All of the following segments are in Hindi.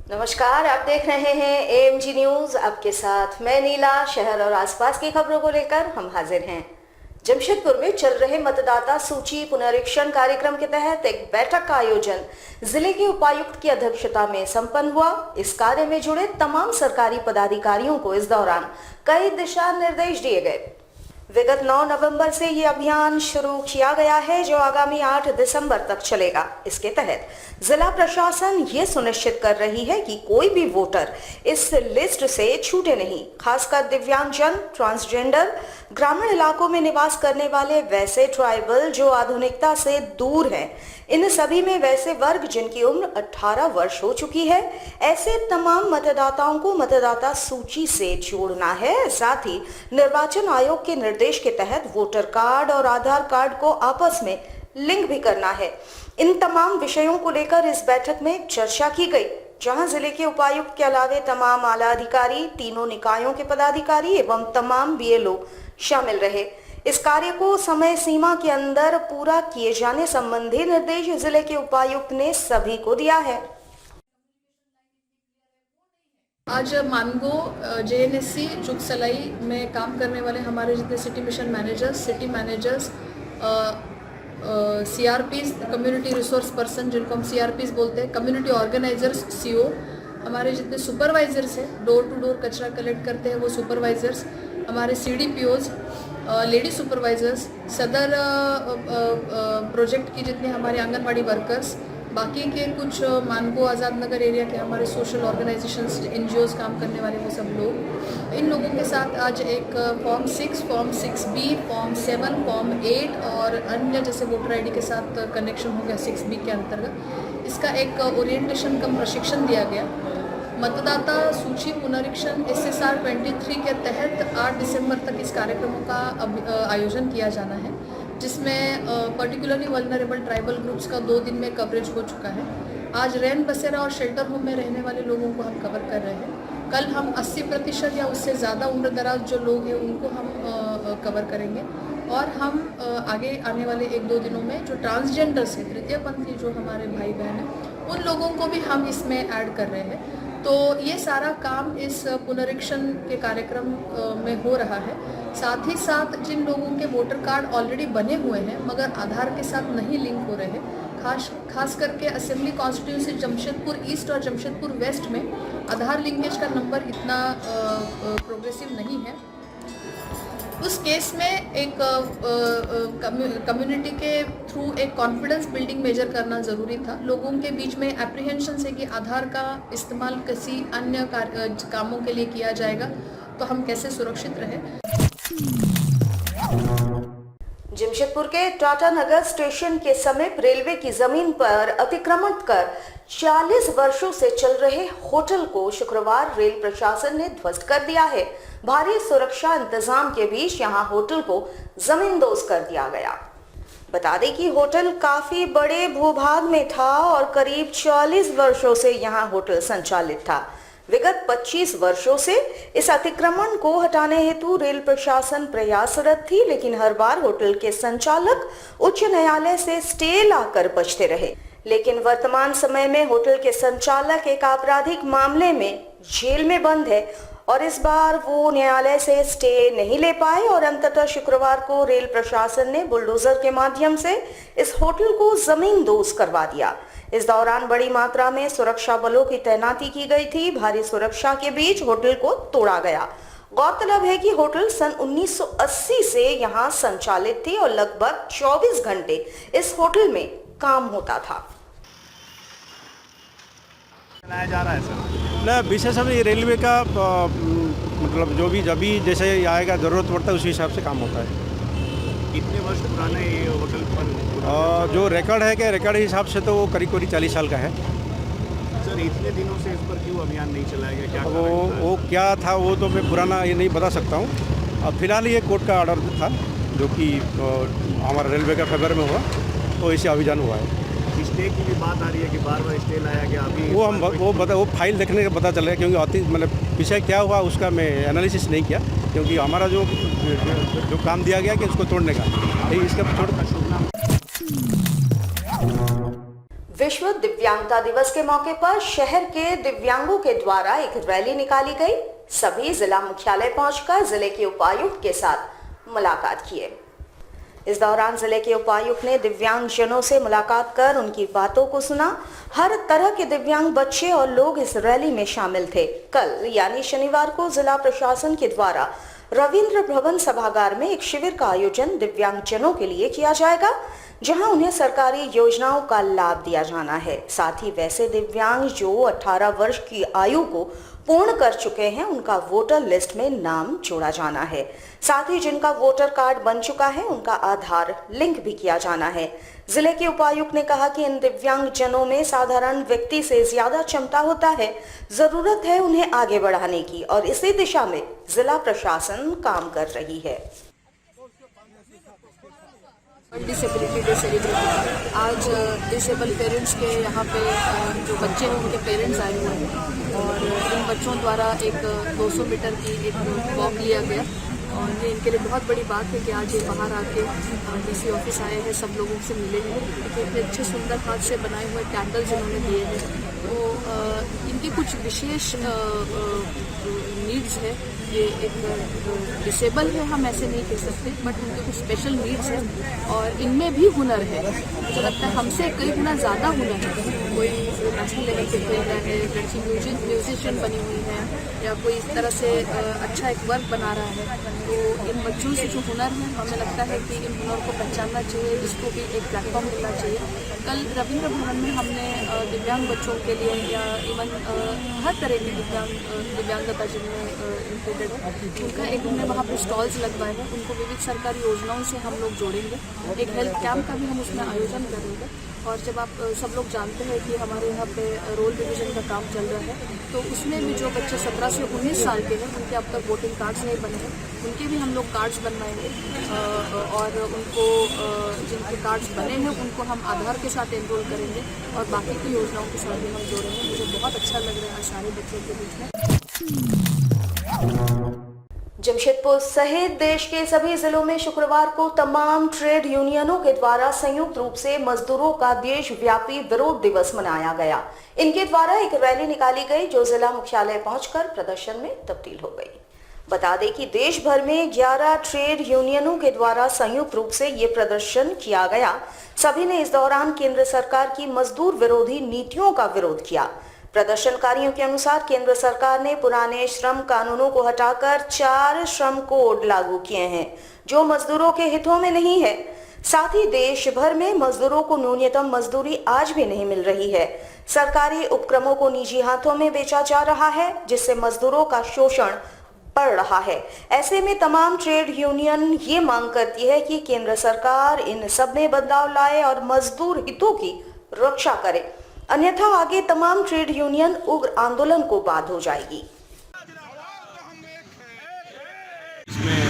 नमस्कार, आप देख रहे हैं एएमजी न्यूज। आपके साथ मैं नीला। शहर और आसपास की खबरों को लेकर हम हाजिर हैं। जमशेदपुर में चल रहे मतदाता सूची पुनरीक्षण कार्यक्रम के तहत एक बैठक का आयोजन जिले के उपायुक्त की अध्यक्षता में संपन्न हुआ। इस कार्य में जुड़े तमाम सरकारी पदाधिकारियों को इस दौरान कई दिशा निर्देश दिए गए। विगत 9 नवंबर से ये अभियान शुरू किया गया है, जो आगामी 8 दिसंबर तक चलेगा। इसके तहत जिला प्रशासन ये सुनिश्चित कर रही है कि कोई भी वोटर इस लिस्ट से छूटे नहीं। खासकर दिव्यांगजन, ट्रांसजेंडर, ग्रामीण इलाकों में निवास करने वाले, वैसे ट्राइबल जो आधुनिकता से दूर हैं, इन सभी में वैसे वर्ग जिनकी उम्र 18 वर्ष हो चुकी है, ऐसे तमाम मतदाताओं को मतदाता सूची से जोड़ना है। साथ ही निर्वाचन आयोग के निर्देश के तहत वोटर कार्ड और आधार कार्ड को आपस में लिंक भी करना है। इन तमाम विषयों को लेकर इस बैठक में चर्चा की गई, जहां जिले के उपायुक्त के अलावे तमाम आला अधिकारी, तीनों निकायों के पदाधिकारी एवं तमाम बीएलओ शामिल रहे। इस कार्य को समय सीमा के अंदर पूरा किए जाने संबंधी निर्देश जिले के उपायुक्त ने सभी को दिया है। आज मानगो जेएनएससी चुकसलाई में काम करने वाले हमारे जितने city mission managers, city managers, CRPs, community resource person जिनको हम सीआरपीज बोलते हैं, कम्युनिटी ऑर्गेनाइजर्स, सीओ, हमारे जितने सुपरवाइजर्स हैं, डोर टू डोर कचरा कलेक्ट करते हैं वो सुपरवाइजर्स, हमारे सीडीपीओज, लेडी सुपरवाइजर्स, सदर प्रोजेक्ट की जितने हमारे आंगनवाड़ी वर्कर्स, बाकी के कुछ मानगो आज़ाद नगर एरिया के हमारे सोशल ऑर्गेनाइजेशंस, एनजीओज काम करने वाले वो सब लोग, इन लोगों के साथ आज एक form 6, form 6B, form 7, form 8 और अन्य जैसे वोटर आईडी के साथ कनेक्शन हो गया 6B के अंतर्गत। इसका एक ओरिएंटेशन कम प्रशिक्षण दिया गया। मतदाता सूची पुनरीक्षण SSR 23 के तहत 8 दिसंबर तक इस कार्यक्रमों का आयोजन किया जाना है, जिसमें पर्टिकुलरली वल्नरेबल ट्राइबल ग्रुप्स का 2 दिन में कवरेज हो चुका है। आज रैन बसेरा और शेल्टर होम में रहने वाले लोगों को हम कवर कर रहे हैं। कल हम 80% या उससे ज़्यादा उम्र दराज जो लोग हैं उनको हम कवर करेंगे। और हम आगे आने वाले 1-2 दिनों में जो ट्रांसजेंडर्स हैं, तृतीय पंथी जो हमारे भाई बहन हैं, उन लोगों को भी हम इसमें ऐड कर रहे हैं। तो ये सारा काम इस पुनरीक्षण के कार्यक्रम में हो रहा है। साथ ही साथ जिन लोगों के वोटर कार्ड ऑलरेडी बने हुए हैं मगर आधार के साथ नहीं लिंक हो रहे हैं, खास करके असेंबली कॉन्स्टिट्यूंसी जमशेदपुर ईस्ट और जमशेदपुर वेस्ट में आधार लिंकेज का नंबर इतना प्रोग्रेसिव नहीं है। उस केस में एक कम्युनिटी के थ्रू एक कॉन्फिडेंस बिल्डिंग मेजर करना ज़रूरी था। लोगों के बीच में एप्रीहेंशन है कि आधार का इस्तेमाल किसी अन्य कामों के लिए किया जाएगा, तो हम कैसे सुरक्षित रहें। जमशेदपुर के टाटा नगर स्टेशन के समीप रेलवे की जमीन पर अतिक्रमण कर 40 वर्षों से चल रहे होटल को शुक्रवार रेल प्रशासन ने ध्वस्त कर दिया है। भारी सुरक्षा इंतजाम के बीच यहां होटल को जमींदोज कर दिया गया। बता दें कि होटल काफी बड़े भूभाग में था और करीब 40 वर्षों से यहां होटल संचालित था। विगत 25 वर्षों से इस अतिक्रमण को हटाने हेतु रेल प्रशासन प्रयासरत थी, लेकिन हर बार होटल के संचालक उच्च न्यायालय से स्टे लाकर बचते रहे। लेकिन वर्तमान समय में होटल के संचालक एक आपराधिक मामले में जेल में बंद है और इस बार वो न्यायालय से स्टे नहीं ले पाए और अंततः शुक्रवार को रेल प्रशासन ने बुलडोजर के माध्यम से इस होटल को जमींदोज करवा दिया। इस दौरान बड़ी मात्रा में सुरक्षा बलों की तैनाती की गई थी। भारी सुरक्षा के बीच होटल को तोड़ा गया। गौरतलब है कि होटल सन 1980 से यहाँ संचालित थी और लगभग 24 घंटे इस होटल में काम होता था। चलाया जा रहा है सर? ना, विशेष अभी रेलवे का मतलब जो भी जब भी जैसे आएगा ज़रूरत पड़ता है उसी हिसाब से काम होता है। कितने वर्ष पुराना ये होटल पर? जो रिकॉर्ड है कि रिकॉर्ड हिसाब से तो वो करीब 40 साल का है। सर इतने दिनों से इस पर क्यों अभियान नहीं चलाया गया? क्या वो क्या था वो तो मैं पुराना ये नहीं बता सकता हूँ। अब फिलहाल ये कोर्ट का ऑर्डर था जो कि हमारा रेलवे का फेवर में हुआ, तो इसे अभियान हुआ है। स्टे की भी बात आ रही है कि बार स्टे लाया गया। अभी वो फाइल देखने का पता चला, क्योंकि मतलब पीछे क्या हुआ उसका मैं एनालिसिस नहीं किया, क्योंकि हमारा जो काम दिया गया कि उसको तोड़ने का, इसका छोड़। विश्व दिव्यांगता दिवस के मौके पर शहर के दिव्यांगों के द्वारा एक रैली निकाली गई। सभी जिला मुख्यालय पहुंचकर जिले के उपायुक्त के साथ मुलाकात किए। इस दौरान जिले के उपायुक्त ने दिव्यांगजनों से मुलाकात कर उनकी बातों को सुना। हर तरह के दिव्यांग बच्चे और लोग इस रैली में शामिल थे। कल यानी शनिवार को जिला प्रशासन के द्वारा रविंद्र भवन सभागार में एक शिविर का आयोजन दिव्यांगजनों के लिए किया जाएगा, जहां उन्हें सरकारी योजनाओं का लाभ दिया जाना है। साथ ही वैसे दिव्यांग जो 18 वर्ष की आयु को पूर्ण कर चुके हैं, उनका वोटर लिस्ट में नाम जोड़ा जाना है। साथ ही जिनका वोटर कार्ड बन चुका है, उनका आधार लिंक भी किया जाना है। जिले के उपायुक्त ने कहा कि इन दिव्यांगजनों में साधारण व्यक्ति से ज्यादा क्षमता होता है, जरूरत है उन्हें आगे बढ़ाने की और इसी दिशा में जिला प्रशासन काम कर रही है। डिसेबिलिटी डे सेलिब्रेट हुआ। आज डिसेबल पेरेंट्स के यहाँ पे जो बच्चे हैं उनके पेरेंट्स आए हुए हैं और इन बच्चों द्वारा एक 200 मीटर की एक वॉक लिया गया और ये इनके लिए बहुत बड़ी बात है कि आज ये बाहर आके डीसी ऑफिस आए हैं, सब लोगों से मिले हैं। इतने अच्छे सुंदर हाथ से बनाए हुए कैंडल्स इन्होंने दिए हैं। तो इनकी कुछ विशेष नीड्स है। ये एक डिसेबल है, हम ऐसे नहीं कह सकते, बट उनके कुछ स्पेशल नीड्स हैं और इनमें भी हुनर है। मुझे लगता है हमसे कई गुना ज़्यादा हुनर है। कोई नेशनल लेवल पे खेल रहा है, लड़की म्यूजिशियन बनी हुई है या कोई इस तरह से अच्छा एक वर्क बना रहा है। तो इन बच्चों से जो हुनर है, हमें लगता है कि इन हुनर को पहचानना चाहिए, इसको भी एक प्लेटफॉर्म मिलना चाहिए। कल रविंद्र भवन में हमने दिव्यांग बच्चों के लिए या इवन हर तरह की दिव्यांगता जिनमें इंक्लूडेड है, उनका एक हमने वहाँ पर स्टॉल्स लगवाए हैं। उनको विविध सरकारी योजनाओं से हम लोग जोड़ेंगे। एक हेल्थ कैंप का भी हम उसमें आयोजन करेंगे। और जब आप सब लोग जानते हैं कि हमारे यहाँ पे रोल डिवीज़न का काम चल रहा है, तो उसमें भी जो बच्चे 17 से 19 साल के हैं, उनके अब तक वोटिंग कार्ड्स नहीं बने हैं, उनके भी हम लोग कार्ड्स बनवाएंगे और उनको जिनके कार्ड्स बने हैं उनको हम आधार के साथ एनरोल करेंगे और बाकी की योजनाओं के साथ भी हम जोड़ेंगे। मुझे बहुत अच्छा लग रहा है सारे बच्चों के बीच में। जमशेदपुर सहित देश के सभी जिलों में शुक्रवार को तमाम ट्रेड यूनियनों के द्वारा संयुक्त रूप से मजदूरों का देशव्यापी विरोध दिवस मनाया गया। इनके द्वारा एक रैली निकाली गई जो जिला मुख्यालय पहुंचकर प्रदर्शन में तब्दील हो गई। बता दें कि देश भर में 11 ट्रेड यूनियनों के द्वारा संयुक्त रूप से ये प्रदर्शन किया गया। सभी ने इस दौरान केंद्र सरकार की मजदूर विरोधी नीतियों का विरोध किया। प्रदर्शनकारियों के अनुसार केंद्र सरकार ने पुराने श्रम कानूनों को हटाकर 4 श्रम कोड लागू किए हैं जो मजदूरों के हितों में नहीं है। साथ ही देश भर में मजदूरों को न्यूनतम मजदूरी आज भी नहीं मिल रही है। सरकारी उपक्रमों को निजी हाथों में बेचा जा रहा है, जिससे मजदूरों का शोषण बढ़ रहा है। ऐसे में तमाम ट्रेड यूनियन ये मांग करती है कि केंद्र सरकार इन सब में बदलाव लाए और मजदूर हितों की रक्षा करे, अन्यथा आगे तमाम ट्रेड यूनियन उग्र आंदोलन को बाध हो जाएगी। इसमें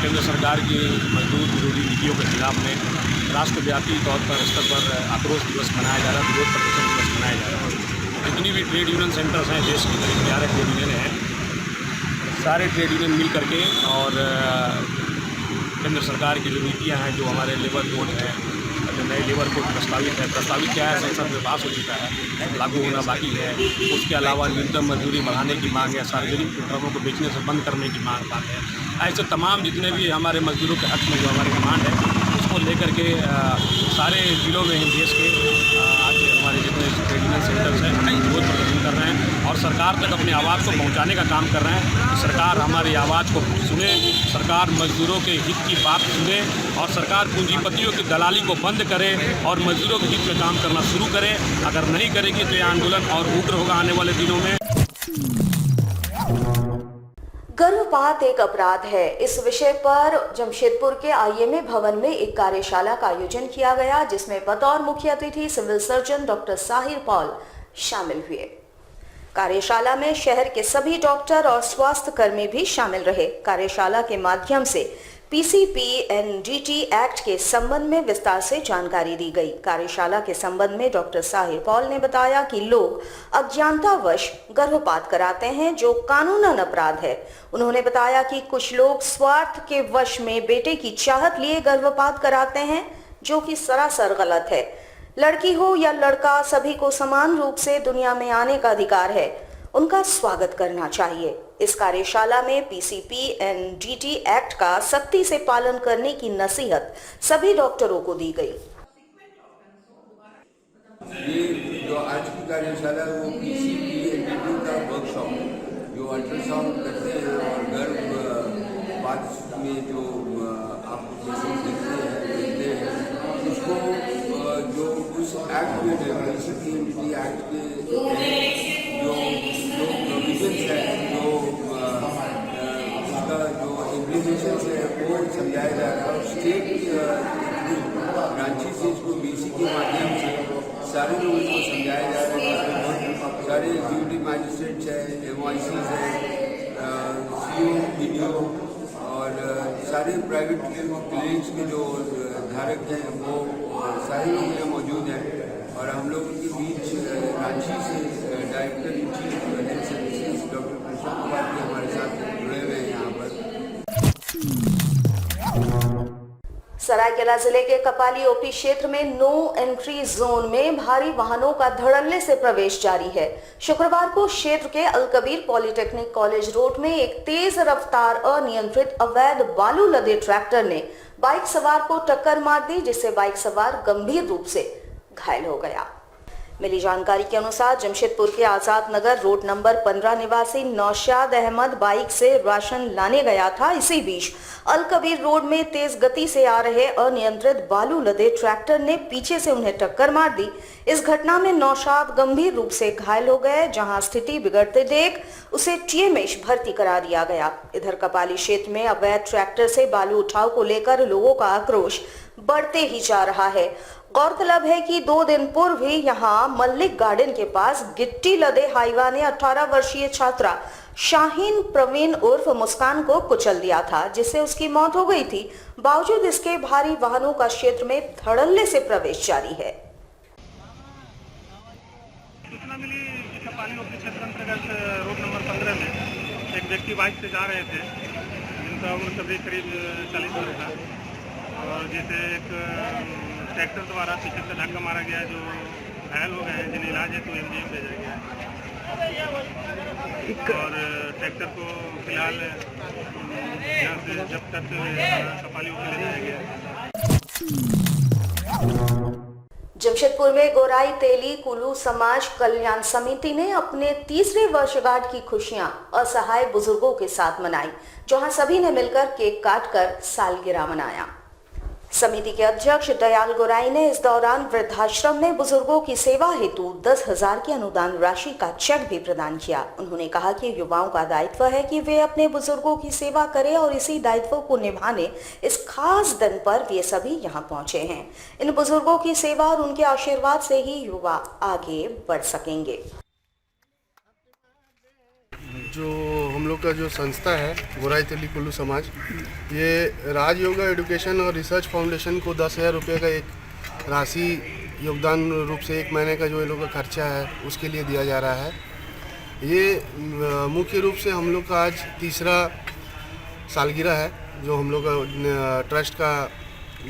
केंद्र सरकार की मजदूर विरोधी नीतियों के खिलाफ में राष्ट्रव्यापी तौर पर स्तर पर आक्रोश दिवस मनाया जा रहा है, विरोध प्रदर्शन दिवस मनाया जा रहा है। जितनी भी ट्रेड यूनियन सेंटर्स हैं, देश की करीब 11 ट्रेड यूनियन हैं, सारे ट्रेड यूनियन मिल करके और केंद्र सरकार की जो नीतियाँ हैं, जो हमारे लेबर कोड है, जो नए लेबर कोड प्रस्तावित क्या है, संसद में पास हो चुका है, लागू होना बाकी है। उसके अलावा न्यूनतम मजदूरी बढ़ाने की मांग है, सार्वजनिक उपक्रमों को बेचने से बंद करने की मांग बात है। ऐसे तमाम जितने भी हमारे मजदूरों के हक में जो हमारी डिमांड है, उसको लेकर के सारे जिलों में देश के आज हमारे जितने ट्रेड यूनियन सेंटर्स हैं विरोध प्रदर्शन कर रहे हैं और सरकार तक अपनी आवाज़ को पहुंचाने का काम कर रहे हैं कि सरकार हमारी आवाज़ को सुने, सरकार मजदूरों के हित की बात सुने और सरकार पूंजीपतियों की दलाली को बंद करे और मजदूरों के हित में काम करना शुरू करे। अगर नहीं करेगी तो यह आंदोलन और उग्र होगा आने वाले दिनों में। गर्भपात एक अपराध है, इस विषय पर जमशेदपुर के आईएमए भवन में एक कार्यशाला का आयोजन किया गया, जिसमें बतौर मुख्य अतिथि civil surgeon doctor Sahir Paul शामिल हुए। कार्यशाला में शहर के सभी डॉक्टर और स्वास्थ्य कर्मी भी शामिल रहे। कार्यशाला के माध्यम से पीसीपीएनडीटी एक्ट के संबंध में विस्तार से जानकारी दी गई। कार्यशाला के संबंध में डॉक्टर साहिर पॉल ने बताया कि लोग अज्ञानतावश गर्भपात कराते हैं, जो कानूनन अपराध है। उन्होंने बताया कि कुछ लोग स्वार्थ के वश में बेटे की चाहत लिए गर्भपात कराते हैं, जो कि सरासर गलत है। लड़की हो या लड़का, सभी को समान रूप से दुनिया में आने का अधिकार है। उनका स्वागत करना चाहिए। इस कार्यशाला में पीसीपी एनडीटी एक्ट का सख्ती से पालन करने की नसीहत सभी डॉक्टरों को दी गई। ये जो आज की कार्यशाला है वो पीसीपी एनडीटी का वर्कशॉप है, जो अल्ट्रासाउंड करते हैं और गर्भपात में जो आप पेशेंट देखते हैं उसको जो उस एक्ट में पीसीपी एनडीटी एक्ट के जो प्रोविजन है, जो उसका जो इम्प्लीमेंटेशन है वो समझाया जा रहा है। और स्टेट ब्रांचेस से इसको बीसी के माध्यम से सारे लोगों को समझाया जा रहा है। जिसमें सारे एग्जीक्यूटिव मैजिस्ट्रेट्स हैं, एमआईसीज हैं, सीओ, बीडीओ और सारे प्राइवेट क्लिनिक्स के जो धारक हैं वो सारे लोग यहाँ मौजूद हैं। और हम लोग के बीच रांची से director in chief health services doctor Krishna Kumar भी हमारे साथ जुड़े हुए हैं यहाँ पर। सरायकेला जिले के कपाली ओपी क्षेत्र में नो एंट्री जोन में भारी वाहनों का धड़ल्ले से प्रवेश जारी है। शुक्रवार को क्षेत्र के अलकबीर पॉलिटेक्निक कॉलेज रोड में एक तेज रफ्तार अनियंत्रित अवैध बालू लदे ट्रैक्टर ने बाइक सवार को टक्कर मार दी, जिससे बाइक सवार गंभीर रूप से घायल हो गया। मिली जानकारी के अनुसार जमशेदपुर के आजाद नगर रोड नंबर 15 निवासी नौशाद अहमद बाइक से राशन लाने गया था। इसी बीच अलकबीर रोड में तेज गति से आ रहे अनियंत्रित बालू लदे ट्रैक्टर ने पीछे से उन्हें टक्कर मार दी। इस घटना में नौशाद गंभीर रूप से घायल हो गए, जहां स्थिति बिगड़ते देख उसे टीएमएच भर्ती करा दिया गया। इधर कपाली क्षेत्र में अवैध ट्रैक्टर से बालू उठाव को लेकर लोगों का आक्रोश बढ़ते ही जा रहा है। गौरतलब है कि 2 दिन पूर्व ही यहां मल्लिक गार्डन के पास गिट्टी लदे हाईवा ने 18 वर्षीय छात्रा शाहीन प्रवीण उर्फ मुस्कान को कुचल दिया था, जिससे उसकी मौत हो गई थी। बावजूद इसके भारी वाहनों का क्षेत्र में धड़ल्ले से प्रवेश जारी है। सूचना मिली कि कपाली ओपी क्षेत्र अंतर्गत रोड नंबर 15 में एक व्यक्ति बाइक से जा रहे थे, जिनका उम्र करीब 40 वर्ष था, और जैसे एक ट्रैक्टर द्वारा पीछे से धक्का मारा गया, जो घायल हो गए हैं, जिन्हें इलाज है तो एमजीएम भेजा गया है। और ट्रैक्टर को फिलहाल यहाँ से जब तक कपाली ओपी ले जाया गया। जमशेदपुर में गोराई तेली कुलू समाज कल्याण समिति ने अपने 3रे वर्षगांठ की खुशियां असहाय बुजुर्गों के साथ मनाई, जहां सभी ने मिलकर केक काटकर सालगिरह मनाया। समिति के अध्यक्ष दयाल गोराई ने इस दौरान वृद्धाश्रम में बुजुर्गों की सेवा हेतु 10,000 की अनुदान राशि का चेक भी प्रदान किया। उन्होंने कहा कि युवाओं का दायित्व है कि वे अपने बुजुर्गों की सेवा करें और इसी दायित्व को निभाने इस खास दिन पर वे सभी यहां पहुंचे हैं। इन बुजुर्गों की सेवा और उनके आशीर्वाद से ही युवा आगे बढ़ सकेंगे। जो हम लोग का जो संस्था है गोराई तेली कुल्लू समाज, ये राज योगा एजुकेशन और रिसर्च फाउंडेशन को 10,000 रुपये का एक राशि योगदान रूप से 1 महीने का जो ये लोग का खर्चा है उसके लिए दिया जा रहा है। ये मुख्य रूप से हम लोग का आज 3रा सालगिरह है, जो हम लोग का ट्रस्ट का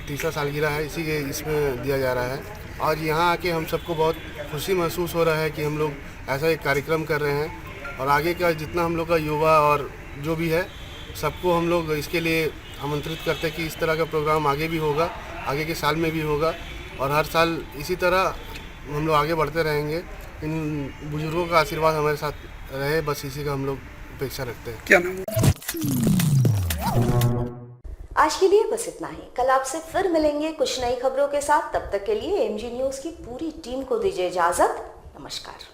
3रा सालगिरह है, इसी के इसमें दिया जा रहा है। आज यहाँ आके हम सबको बहुत खुशी महसूस हो रहा है कि हम लोग ऐसा एक कार्यक्रम कर रहे हैं, और आगे का जितना हम लोग का युवा और जो भी है सबको हम लोग इसके लिए आमंत्रित करते हैं कि इस तरह का प्रोग्राम आगे भी होगा, आगे के साल में भी होगा, और हर साल इसी तरह हम लोग आगे बढ़ते रहेंगे। इन बुजुर्गों का आशीर्वाद हमारे साथ रहे, बस इसी का हम लोग अपेक्षा रखते हैं। क्या नाम? आज के लिए बस इतना ही। कल आपसे फिर मिलेंगे कुछ नई खबरों के साथ। तब तक के लिए एमजी न्यूज की पूरी टीम को दीजिए इजाजत। नमस्कार।